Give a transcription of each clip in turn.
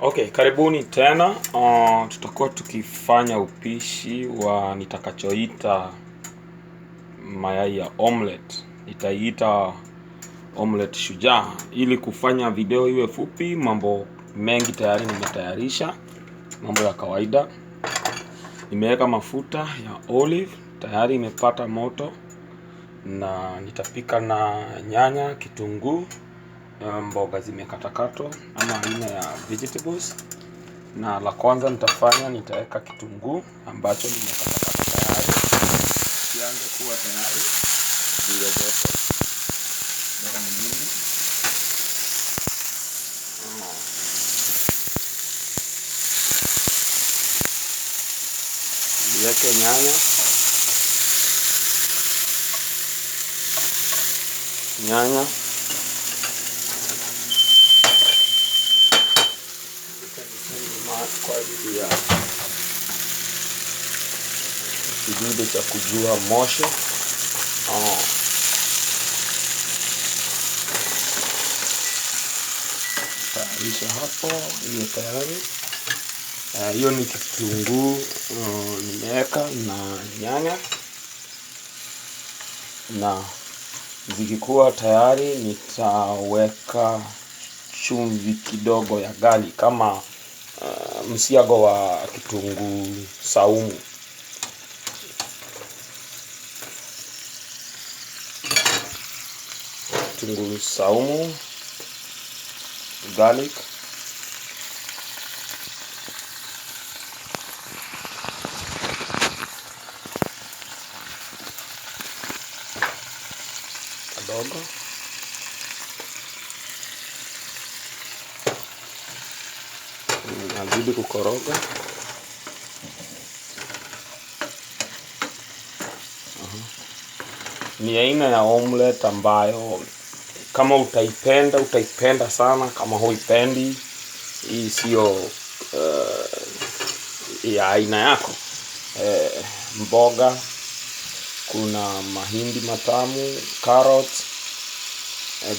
Okay, karibuni tena. Tutakuwa tukifanya upishi wa nitakachoita mayai ya omelette. Nitaiita omelette shujaa. Ili kufanya video iwe fupi, mambo mengi tayari nimetayarisha. Mambo ya kawaida. Nimeweka mafuta ya olive, tayari imepata moto. Na nitapika na nyanya, kitunguu, mboga zimekatakatwa ama aina ya vegetables. Na la kwanza nitafanya, nitaweka kitunguu ambacho nimekatakata tayari. Kianze kuwa tayari bila joto. Weka ni nyingi. Niweke nyanya. Kwa ajili ya kidude cha kujua moshi. Tayarisha hapo, hiyo tayari. Hiyo ni kitunguu nimeweka na nyanya, na zikikuwa tayari nitaweka chumvi kidogo ya gali kama msiago wa kitunguu saumu. Kitunguu saumu, garlic, kidogo, nazidi kukoroga. Ni aina ya omelette ambayo kama utaipenda sana. Kama huipendi, hii sio ya aina yako. Mboga, kuna mahindi matamu, carrots,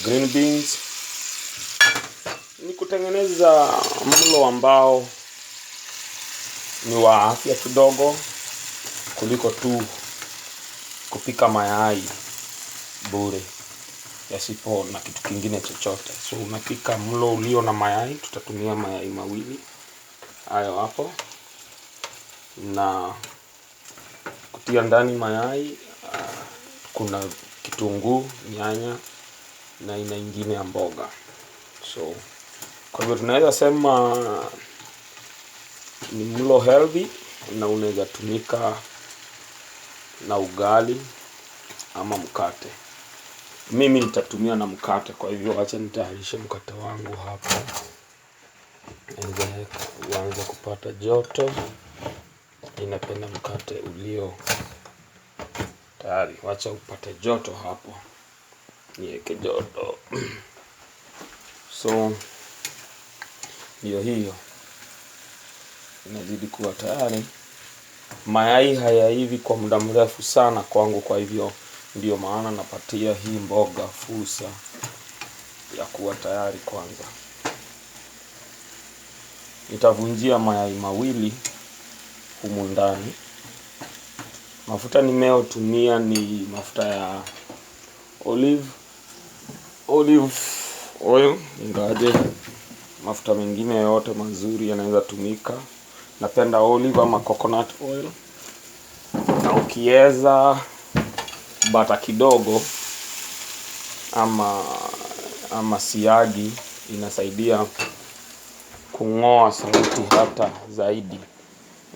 green beans. Ni kutengeneza mlo ambao ni wa afya kidogo kuliko tu kupika mayai bure yasipo na kitu kingine chochote. So unapika mlo ulio na mayai. Tutatumia mayai mawili hayo hapo, na kutia ndani mayai. Kuna kitunguu, nyanya na aina nyingine ya mboga. So kwa hivyo tunaweza sema ni mlo healthy, na unaweza tumika na ugali ama mkate. Mimi nitatumia na mkate, kwa hivyo acha nitayarishe mkate wangu hapa. Uanze kupata joto. Ninapenda mkate ulio tayari. Wacha upate joto hapo. Niweke joto. So hiyo inazidi kuwa tayari. Mayai hayaivi kwa muda mrefu sana kwangu, kwa hivyo ndio maana napatia hii mboga fursa ya kuwa tayari kwanza. Nitavunjia mayai mawili humu ndani. Mafuta nimeyotumia ni mafuta ya olive oil, ingawaje mafuta mengine yote mazuri yanaweza tumika. Napenda olive ama coconut oil. Na ukiweza bata kidogo ama siagi, inasaidia kung'oa sauti hata zaidi.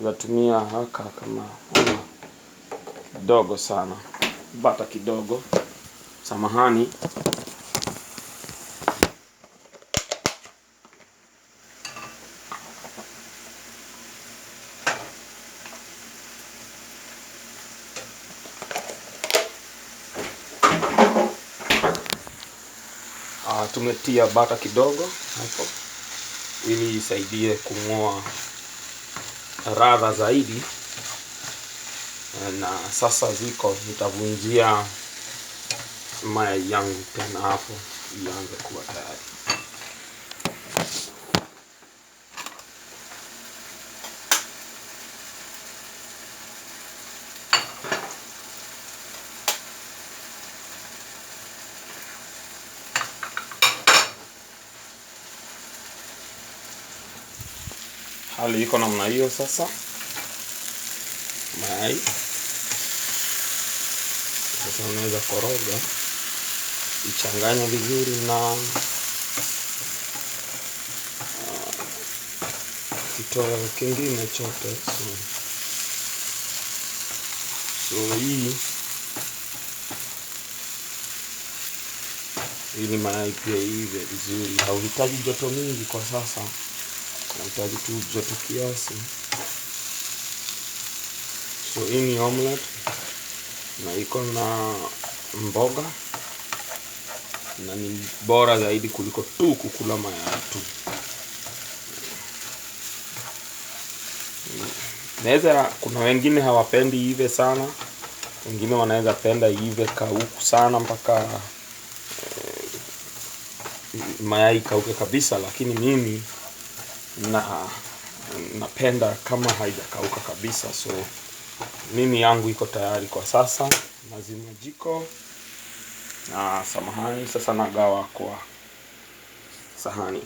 Natumia haka kama kidogo sana, bata kidogo, samahani. Tumetia bata kidogo hapo ili isaidie kung'oa ladha zaidi. Na sasa nitavunjia mayai yangu tena hapo ianze kuwa tayari. hali iko namna hiyo. Sasa mayai sasa unaweza koroga ichanganye vizuri na kitoweo kingine chote. So hii ili mayai pia ive vizuri, hauhitaji joto mingi kwa sasa, unahitaji tu joto kiasi. So hii ni omelette na iko na mboga, na ni bora zaidi kuliko tu kukula mayai tu. Naweza, kuna wengine hawapendi ive sana, wengine wanaweza penda ive kauku sana mpaka mayai kauke kabisa, lakini mimi napenda kama haijakauka kabisa. So mimi yangu iko tayari kwa sasa. Nazima jiko na samahani, sasa nagawa kwa sahani.